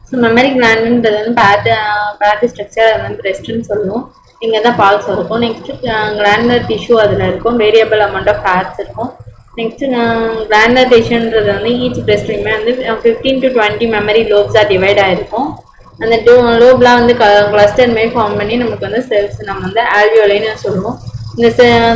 So memory கிளாண்டுன்றது வந்து bad structure அது வந்து ரெஸ்ட்னு சொல்லுவோம். இங்கே தான் பால்ஸ் இருக்கும். நெக்ஸ்ட்டு கிளாண்டர் டிஷ்யூ அதில் இருக்கும். வேரியபிள் அமௌண்ட் ஆஃப் ஃபேட்ஸ் இருக்கும். நெக்ஸ்ட்டு கிளாண்டர் டிஷ்யூன்றது வந்து ஈச் பிரெஸ்ட்லையுமே வந்து 15 to 20 மெமரி லோப்ஸாக டிவைட் ஆகிருக்கும். அந்த லோப்லாம் வந்து கிளஸ்டர் மாரி ஃபார்ம் பண்ணி நமக்கு வந்து செல்ஸ் நம்ம வந்து ஆல்வியோலைன்னு சொல்லுவோம். இந்த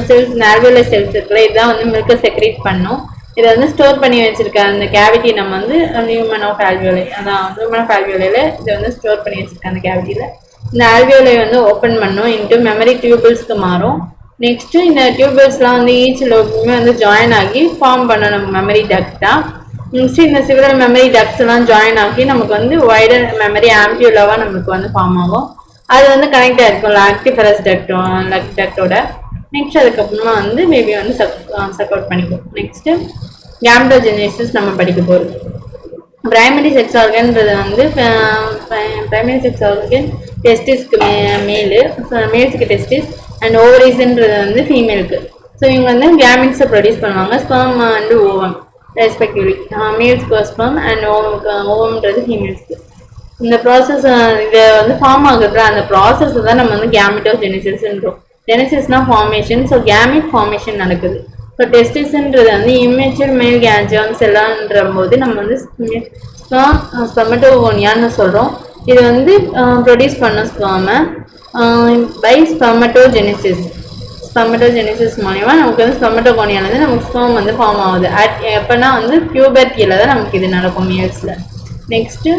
செல்ஸ் ஆல்வியோலை செல்ஸ் இருக்குல்ல, இதுதான் வந்து மில்கை செக்ரேட் பண்ணும். இதை வந்து ஸ்டோர் பண்ணி வச்சிருக்க அந்த கேவிட்டி நம்ம வந்து ஹியூமன் ஆஃப் ஆல்வியோலை, அதான் ஹியூமன் ஆஃப் ஆல்வியோலையில் இதை வந்து ஸ்டோர் பண்ணி வச்சிருக்க அந்த கேவிட்டியில் இந்த ஆல்வியோலை வந்து ஓப்பன் பண்ணும் இன்ட்டு மெமரி டியூபிள்ஸ்க்கு மாறும். நெக்ஸ்ட்டு இந்த டியூபிள்ஸ்லாம் வந்து ஈச் லோப்புமே வந்து ஜாயின் ஆகி ஃபார்ம் பண்ணணும் மெமரி டக்டாக. நெக்ஸ்ட்டு இந்த சிவரல் மெமரி டக்ஸ் எல்லாம் ஜாயின் ஆகி நமக்கு வந்து வைடர் மெமரி ஆம்பியூலாவாக நமக்கு வந்து ஃபார்ம் ஆகும். அது வந்து கனெக்ட் ஆகிருக்கும் லாக்டிஃபரஸ் டக்டோட. நெக்ஸ்ட் அதுக்கப்புறமா வந்து மேபி வந்து சக் அவுட் பண்ணிக்கும். நெக்ஸ்ட்டு கேமெட்டோஜெனசிஸ் நம்ம படிக்க போகிறோம். பிரைமரி செக்ஸ் ஆர்கன்றது வந்து பிரைமரி செக்ஸ் ஆர்கன் டெஸ்டிஸ்க்கு மேல்ஸுக்கு டெஸ்டிஸ் அண்ட் ஓவரிஸ்ன்றது வந்து ஃபீமேலுக்கு. ஸோ இவங்க வந்து கேமெட்ஸை ப்ரொடியூஸ் பண்ணுவாங்க, ஸ்பெர்ம் அண்ட் ஓவம் ரெஸ்பெக்டிவ்லி. மேல்ஸ்க்கு ஸ்பெர்ம் அண்ட் ஓவம்ன்றது ஃபீமேல்ஸ்க்கு. இந்த ப்ராசஸ் இதை வந்து ஃபார்ம் ஆகுதுல, அந்த ப்ராசஸ் தான் நம்ம வந்து கேமெட்டோஜெனசிஸ்ன்றோம். ஜெனசிஸ்னா ஃபார்மேஷன். ஸோ கேமெட் ஃபார்மேஷன் நடக்குது. ஸோ டெஸ்டிஸ்ன்றது வந்து இம்மெச்சூர் மேல் ஜெர்ம்ஸ் எல்லாம்ன்ற போது நம்ம வந்து ஸ்பெர்மட்டோகோனியான்னு சொல்கிறோம். இது வந்து ப்ரொடியூஸ் பண்ண ஸ்பெர்மை பை ஸ்பெர்மட்டோஜெனசிஸ். ஸ்பெர்மட்டோஜெனசிஸ் மூலமா நமக்கு வந்து ஸ்பெர்மட்டோகோனியானது நமக்கு ஸ்பெர்ம் வந்து ஃபார்ம் ஆகுது. எப்போனா வந்து பியூபர்ட்டியில் தான் நமக்கு இது நடக்கும் மேல்ஸில். நெக்ஸ்ட்டு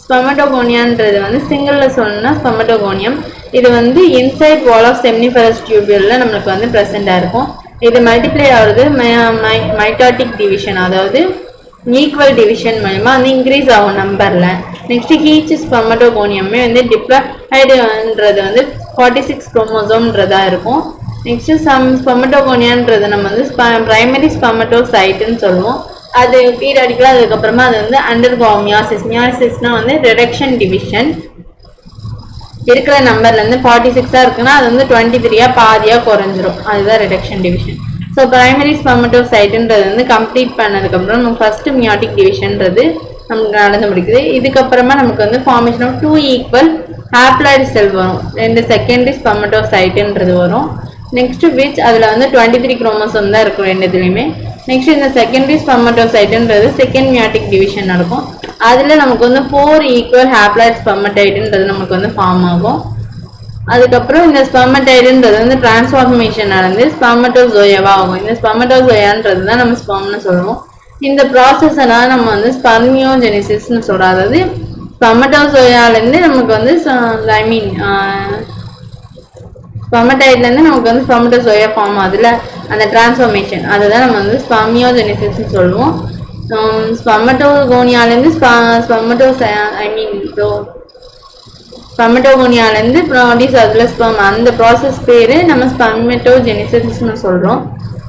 ஸ்பெர்மட்டோகோனியான்றது வந்து சிங்கிளில் சொல்லணும்னா ஸ்பெர்மட்டோகோனியம். இது வந்து இன்சைட் வால் ஆஃப் செம்னிஃபரஸ் டியூபியூலில் நம்மளுக்கு வந்து ப்ரெசென்ட்டாக இருக்கும். இது மல்டிப்ளை ஆகுறது மைட்டாட்டிக் டிவிஷன், அதாவது ஈக்குவல் டிவிஷன் மூலமா வந்து இன்க்ரீஸ் ஆகும் நம்பரில். நெக்ஸ்ட்டு ஈச் ஸ்பெர்மட்டோகோனியமே வந்து டிப்ளாய்டுன்றது வந்து 46 குரோமோசோம்ன்றதாக இருக்கும். நெக்ஸ்ட்டு ஸ்பெர்மட்டோகோனியான்றது நம்ம வந்து பிரைமரி ஸ்பெர்மட்டோசைட்டுன்னு சொல்லுவோம். அது பீரியாடிக்கலாக அதுக்கப்புறமா அது வந்து அண்டர்கோம் மியாசிஸ்னால் வந்து ரிடக்ஷன் டிவிஷன். இருக்கிற நம்பர்லேருந்து 46 இருக்குன்னா அது வந்து 23 பாதியாக குறைஞ்சிரும். அதுதான் ரிடக்ஷன் டிவிஷன். ஸோ பிரைமரி ஸ்பெர்மட்டோசைட்டுன்றது வந்து கம்ப்ளீட் பண்ணதுக்கப்புறம் நமக்கு ஃபர்ஸ்ட் மியாட்டிக் டிவிஷன்றது நமக்கு நடந்து முடிக்குது. இதுக்கப்புறமா நமக்கு வந்து ஃபார்மேஷன் ஆஃப் 2 ஈக்குவல் ஹாப்ளாய்டு செல் வரும். 2 செகண்டரி ஸ்பெர்மட்டோசைட்டுன்றது வரும். நெக்ஸ்ட் விச் அதில் வந்து 23 குரோமோசோம் தான் இருக்கும் ரெண்டுத்துலையுமே. நெக்ஸ்ட் இந்த செகண்டரி ஸ்பெர்மட்டோசைட்டுன்றது செகண்ட் மியாட்டிக் டிவிஷன் நடக்கும். அதில் நமக்கு வந்து 4 ஈக்குவல் ஹாப்ளாய்டு ஸ்பெர்மடைடுன்றது நமக்கு வந்து ஃபார்ம் ஆகும். அதுக்கப்புறம் இந்த ஸ்பெர்மடைடுன்றது வந்து டிரான்ஸ்ஃபார்மேஷன் நடந்து ஸ்பெர்மட்டோசோயாவாக ஆகும். இந்த ஸ்பெர்மட்டோசோயான்றது தான் நம்ம ஸ்பெர்ம்னு சொல்லுவோம். இந்த ப்ராசஸ் எல்லாம் நம்ம வந்து ஸ்பெர்மியோஜெனிசிஸ்ன்னு சொல்கிறோம். அதாவது ஸ்பெர்மட்டோசோயாலேருந்து நமக்கு வந்து ஸ்பெர்மடைட்லேருந்து நமக்கு வந்து ஸ்பெர்மட்டோசோயா ஃபார்ம் ஆகுதுல, அந்த டிரான்ஸ்ஃபார்மேஷன் அதுதான் நம்ம வந்து ஸ்பெர்மியோஜெனிசிஸ்ன்னு சொல்லுவோம். ஸ்பெர்மட்டோகோனியாலேருந்து ஸ்பெர்மட்டோகோனியாலேருந்து ப்ராடியூஸ் ஆகுதுல ஸ்பெர்ம், அந்த ப்ராசஸ் பேர் நம்ம ஸ்பெர்மட்டோஜெனிசிஸ்ன்னு சொல்கிறோம்.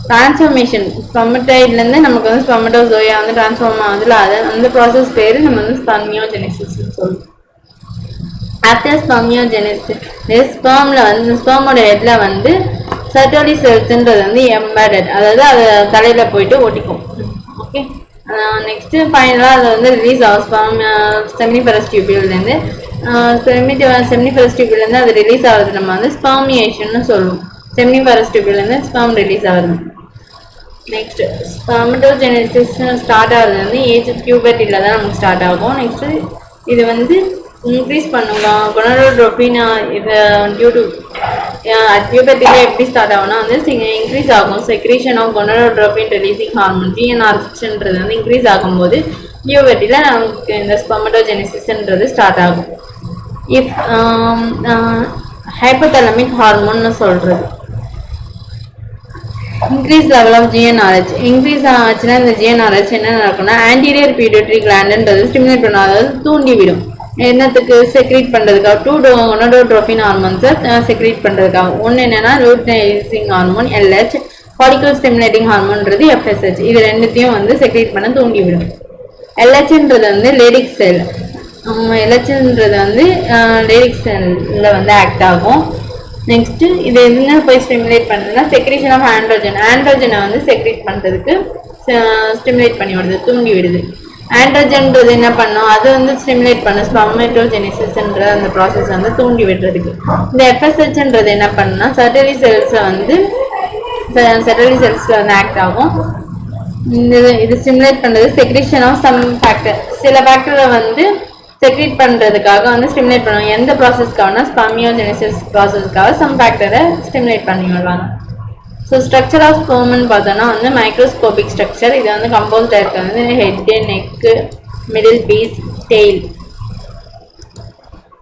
டிரான்ஸ்ஃபார்மேஷன் ஸ்பெர்மடைட்லேருந்து நமக்கு வந்து ஸ்பெர்மட்டோசோயா வந்து டிரான்ஸ்ஃபார்ம் ஆகுதுல, அந்த ப்ராசஸ் பேர் நம்ம வந்து ஸ்பெர்மியோஜெனிசிஸ்ன்னு சொல்லுவோம். ஆஃப்டர் ஸ்பெர்மியோஜெனிசிஸ் ஸ்பெர்மில் வந்து ஸ்பெர்மோட ஹெட்டில் வந்து சர்டோலி செல்ஸ்ன்றது வந்து எம்பெடட், அதாவது அது தலையில் போயிட்டு ஒட்டிக்கும். ஓகே, நெக்ஸ்ட்டு ஃபைனலாக அது வந்து ரிலீஸ் ஆகும் செமினிஃபரஸ் டியூபியூல்லேருந்து. செமினிஃபரஸ் டியூபியூல்லேருந்து அது ரிலீஸ் ஆகுது நம்ம வந்து ஸ்பெர்மியேஷன்னு சொல்லுவோம். செமினிஃபரஸ் டியூபியூல்லேருந்து ஸ்பெர்ம் ரிலீஸ் ஆகுது. நெக்ஸ்ட் ஸ்பெர்மட்டோஜெனிசிஸ் ஸ்டார்ட் ஆகுது வந்து ஏஜ் பியூபர்ட்டியில் தான் நமக்கு ஸ்டார்ட் ஆகும். நெக்ஸ்ட்டு இது வந்து இன்க்ரீஸ் பண்ணுங்க கொனடோட்ரோபின். இது டியூ டு பியூபர்ட்டியில் எப்படி ஸ்டார்ட் ஆகும்னா வந்து இன்க்ரீஸ் ஆகும் secretion of gonadotropin releasing hormone GnRHன்றது வந்து இன்க்ரீஸ் ஆகும்போது பியூபர்ட்டியில் நமக்கு இந்த ஸ்பெர்மட்டோஜெனிசிஸ்ன்றது ஸ்டார்ட் ஆகும். இஃப் ஹைப்போதலமிக் ஹார்மோன்னு சொல்கிறது increase level of GnRH increase ஆச்சுன்னா இந்த GnRH என்ன நடக்கும்னா ஆன்டீரியர் பியூட்டரி கிளாண்டுன்றது ஸ்டிமுலேட் பண்ணும், அதாவது தூண்டி விடும். என்னத்துக்கு செக்ரீட் பண்ணுறதுக்காக 2 கொனடோட்ரோபின் ஹார்மோன்ஸை செக்ரீட் பண்ணுறதுக்காக. ஒன்று என்னென்னா luteinising hormone LH, follicle stimulating ஹார்மோன்றது FSH. இது ரெண்டுத்தையும் வந்து செக்ரீட் பண்ண தூண்டி விடும். LHன்றது வந்து லேடிக் செல். LHன்றது வந்து லேடிக் செல்லில் வந்து ஆக்ட் ஆகும். நெக்ஸ்ட்டு இது என்ன போய் ஸ்டிமுலேட் பண்ணுறதுன்னா செக்ரீஷன் ஆஃப் ஆண்ட்ரோஜனை வந்து செக்ரீட் பண்ணுறதுக்கு ஸ்டிமுலேட் பண்ணி விடுது, தூண்டி விடுது. ஆண்ட்ரோஜன்றது என்ன பண்ணும், அது வந்து ஸ்டிமுலேட் பண்ணும் ஸ்பெர்மட்டோஜெனிசிஸ்ன்ற அந்த ப்ராசஸ் வந்து தூண்டி விடுறதுக்கு. இந்த எஃப்எஸ்ஹெச்ன்றது என்ன பண்ணுன்னா சர்டரி செல்ஸை வந்து சர்டரி செல்ஸில் வந்து ஆக்ட் ஆகும். இது ஸ்டிமுலேட் பண்ணுறது செக்ரீஷன் ஆஃப் சம் ஃபேக்டர். சில ஃபேக்டரை வந்து செக்ரீட் பண்ணுறதுக்காக வந்து ஸ்டிமுலேட் பண்ணுவாங்க. எந்த ப்ராசஸ்க்காகனா ஸ்பெர்மியோஜெனிசிஸ் ப்ராசஸ்க்காக சம் ஃபேக்டரை ஸ்டிமுலேட் பண்ணி விடுவாங்க. ஸோ ஸ்ட்ரக்சர் ஆஃப் ஸ்பெர்ம்னு பார்த்தோன்னா வந்து மைக்ரோஸ்கோபிக் ஸ்ட்ரக்சர். இது வந்து கம்போஸ்டாக இருக்கிறது வந்து head, neck, middle piece, tail.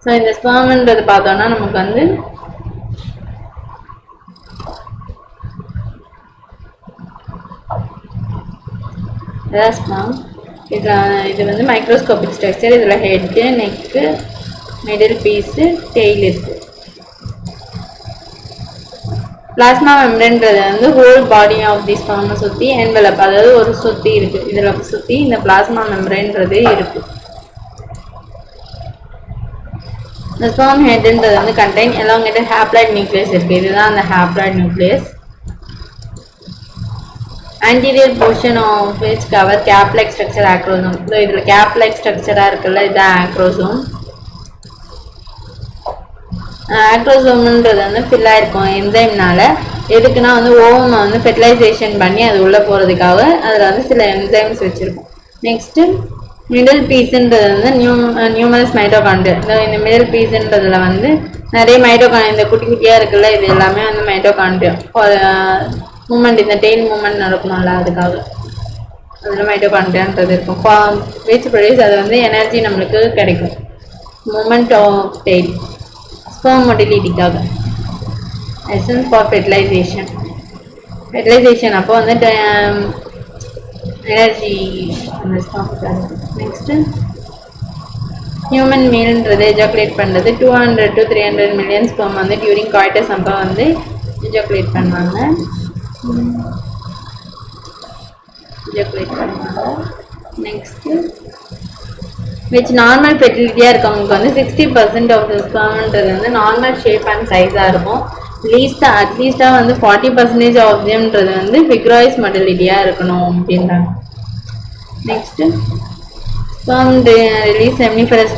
So இந்த ஸ்பெர்ம்ன்றது பார்த்தோன்னா நமக்கு வந்து ஸ்பெர்ம். இது வந்து மைக்ரோஸ்கோபிக் ஸ்ட்ரக்சர். இதில் head, neck, middle piece, tail இருக்குது. பிளாஸ்மா மெம்பரேன்றது வந்து ஹோல் பாடி ஆஃப் தி ஸ்பெர்மை சுற்றி என்வெலப், அதாவது ஒரு சுற்றி இருக்குது. இதில் சுற்றி இந்த பிளாஸ்மா மெம்பரேன்றது இருக்குது. இந்த ஸ்பெர்ம் ஹெட்ன்றது வந்து கண்டெயின் எலாங்கேட்டட் ஹேப்ளாய்ட் நியூக்ளியஸ் இருக்குது. இதுதான் அந்த haploid nucleus. anterior portion of which cover cap-like structure acrosome. So இதில் cap-like ஸ்ட்ரக்சராக இருக்குல்ல, இதுதான் ஆக்ரோசோம். ஆக்ரோசோம்ன்றது வந்து ஃபில்லாக இருக்கும் என்சைம்னால. எதுக்குன்னா வந்து ஓவமை வந்து ஃபெர்டிலைசேஷன் பண்ணி அது உள்ளே போகிறதுக்காக அதில் வந்து சில என்சைம்ஸ் வச்சுருக்கும். நெக்ஸ்ட்டு மிடில் பீஸுன்றது வந்து நியூமரஸ் மைட்டோகாண்ட்ரியா. இந்த மிடில் பீஸுன்றதுல வந்து நிறைய மைட்டோகாண்ட்ரியா, இந்த குட்டி குட்டியாக இருக்குல்ல, இது எல்லாமே வந்து மைட்டோகாண்ட்ரியா மூமெண்ட், இந்த டெய்ல் மூமெண்ட் நடக்கணும்ல, அதுக்காக அதில் மைட்டோகாண்ட்ரியான்றது இருக்கும். வீச்சு ப்ரொடியூஸ், அது வந்து எனர்ஜி நம்மளுக்கு கிடைக்கும். மூமெண்ட் ஆஃப் டெய்ல் ஸ்பெர்ம் மொட்டிலிட்டிக்காக. எசன்ஸ் ஃபார் ஃபெர்டிலைசேஷன் அப்போ வந்து எனர்ஜி. நெக்ஸ்ட்டு ஹியூமன் மீல்ன்றது எஜாக்குலேட் பண்ணுறது 200 to 300 மில்லியன் ஸ்பெர்ம் வந்து டியூரிங் காய்டஸ் அப்போ வந்து எஜாக்குலேட் பண்ணுவாங்க. நெக்ஸ்ட்டு விச் நார்மல் ஃபெர்டிலிட்டியாக இருக்கவங்களுக்கு வந்து 60% ஆஃப் த ஸ்பெர்ம்ன்றது வந்து நார்மல் ஷேப் அண்ட் சைஸாக இருக்கும். அட்லீஸ்டாக வந்து 40% ஆஃப் தெம்ன்றது வந்து விக்ராய்ஸ் மொட்டிலிட்டியாக இருக்கணும் அப்படின்றாங்க. Next sperm release seminiferous.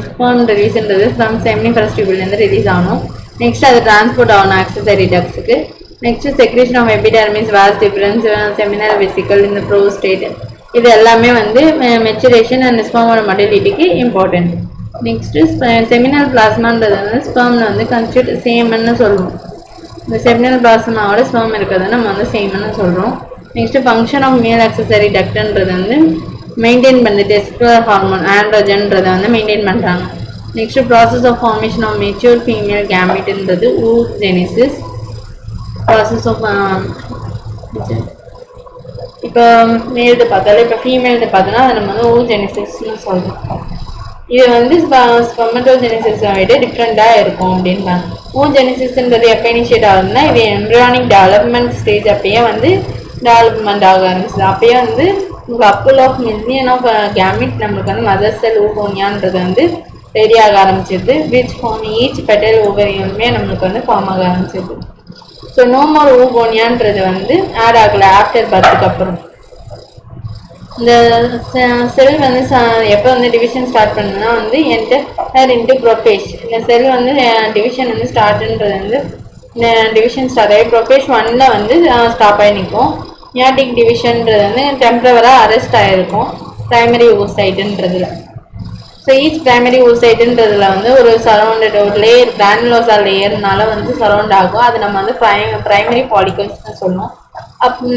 Sperm ரிலீஸ்ன்றது ஃப்ரம் செமினிஃபரஸ் டியூபிள்லேருந்து ரிலீஸ் ஆகணும். நெக்ஸ்ட் அது டிரான்ஸ்போர்ட் ஆகணும் ஆக்சசரி டக்ஸுக்கு. Next secretion of epidermis, vas deferens, seminal vesicle, இந்த ப்ரோஸ்டேட், இது எல்லாமே வந்து மெச்சுரேஷன் அண்ட் ஸ்பெர்மோட மொட்டிலிட்டிக்கு இம்பார்ட்டன்ட். நெக்ஸ்ட்டு செமினல் பிளாஸ்மான்றது வந்து ஸ்பெர்மில் வந்து கன்ஸ்டியூட் சேமன்னு சொல்லுவோம். இந்த செமினல் பிளாஸ்மாவோட ஸ்பெர்ம் இருக்கிறத நம்ம வந்து சேமன்னு சொல்கிறோம். Next function of male accessory டக்ட்ன்றது வந்து மெயின்டைன் பண்ணி டெஸ்டோஸ்டெரான் ஹார்மோன் ஆண்ட்ரோஜன்றதை வந்து மெயின்டைன் பண்ணுறாங்க. Next process of formation of mature female கேமிட்ன்றது oogenesis. ப்ராசஸ் ஆஃப் இப்போ மேல்து பார்த்தாலும் இப்போ ஃபீமேல்து பார்த்தோன்னா அதை நம்ம வந்து oogenesisன்னு சொல்கிறோம். இது வந்து ஸ்பெர்மட்டோஜெனிசிஸை விட டிஃப்ரெண்ட்டாக இருக்கும் அப்படின்றாங்க. oogenesisன்றது எப்போ இனிஷியேட் ஆகுதுன்னா இது எம்ப்ரியானிக் டெவலப்மெண்ட் ஸ்டேஜ் அப்பயே வந்து டெவலப்மெண்ட் ஆக ஆரம்பிச்சிது. அப்பயே வந்து couple of million of gamete நம்மளுக்கு வந்து மதர் செல் ஊகோனியான்றது வந்து ரெடி ஆக ஆரம்பிச்சிது. விச் ஃபார்ம் ஈச் பெட்டல் ஓவரியுமே நம்மளுக்கு வந்து ஃபார்ம் ஆக ஆரம்பிச்சிது. ஸோ நோமோர் ஊகோனியான்றது வந்து ஆட் ஆகலை ஆஃப்டர் பர்த்துக்கு அப்புறம். இந்த செல் வந்து எப்போ வந்து டிவிஷன் ஸ்டார்ட் பண்ணுன்னா வந்து என்டர் இன்ட்டு ப்ரோபேஷ். இந்த செல் வந்து டிவிஷன் வந்து ஸ்டார்ட்ன்றது வந்து டிவிஷன் ஸ்டார்ட் ஆகி ப்ரோபேஷ் 1ல் வந்து ஸ்டாப் ஆகி நிற்கும். மியாட்டிக் டிவிஷன்ன்றது வந்து டெம்பரவராக அரெஸ்ட் ஆகிருக்கும் ப்ரைமரி ஓசைட்டுன்றதுல. ஸோ ஈச் ப்ரைமரி ஓசைட்டுன்றதுல வந்து ஒரு சரௌண்டட் ஒரு லேயர் கிரானுலோசா லேயர்னால வந்து சரௌண்ட் ஆகும். அது நம்ம வந்து ப்ரைமரி பாலிகல்ஸ்னு சொல்லுவோம்.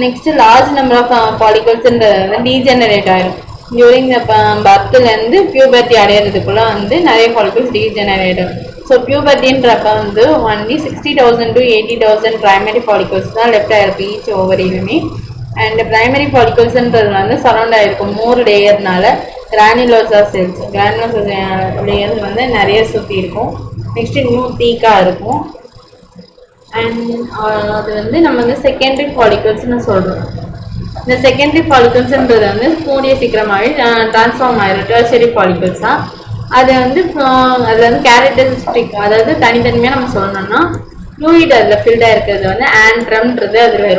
நெக்ஸ்ட்டு லார்ஜ் நம்பர் ஆஃப் பாலிகல்ஸ்ன்றது வந்து டீஜெனரேட் ஆகிடும். டியூரிங் த பர்த்லேருந்து பியூபர்ட்டி அடையிறதுக்குள்ளே வந்து நிறைய பாலிகல்ஸ் டீஜெனரேட் ஆகும். ஸோ பியூபர்ட்டின்றப்ப வந்து ஒன்லி 60,000 to 80,000 ப்ரைமரி பாலிகல்ஸ் தான் லெஃப்ட் ஆகிருக்கு ஈச் ஓவரிலுமே. அண்ட் ப்ரைமரி பாலிகல்ஸ்ன்றது வந்து சரௌண்ட் ஆகிருக்கும் மோர் லேயர்னால கிரானுலோசா செல்ஸ். கிரானுலோசா லேயர்ஸ் வந்து நிறைய சுற்றி இருக்கும். நெக்ஸ்ட்டு நியூ தீக்காக இருக்கும். அண்ட் அது வந்து நம்ம வந்து செகண்டரி பாலிகல்ஸ்னு சொல்கிறோம். இந்த செகண்டரி பாலிகல்ஸ்ன்றது வந்து கூடிய சீக்கிரமாகவே டிரான்ஸ்ஃபார்ம் ஆகிடும் டெர்ஷரி பாலிகல்ஸ் தான். அது வந்து கேரக்டரிஸ்டிக், அதாவது தனித்தனியாக நம்ம சொல்லணும்னா ஃப்ளூயிட் அதில் ஃபில்டாக இருக்கிறது வந்து ஆண்ட்ரம்ன்றது அதில் இருக்கும்.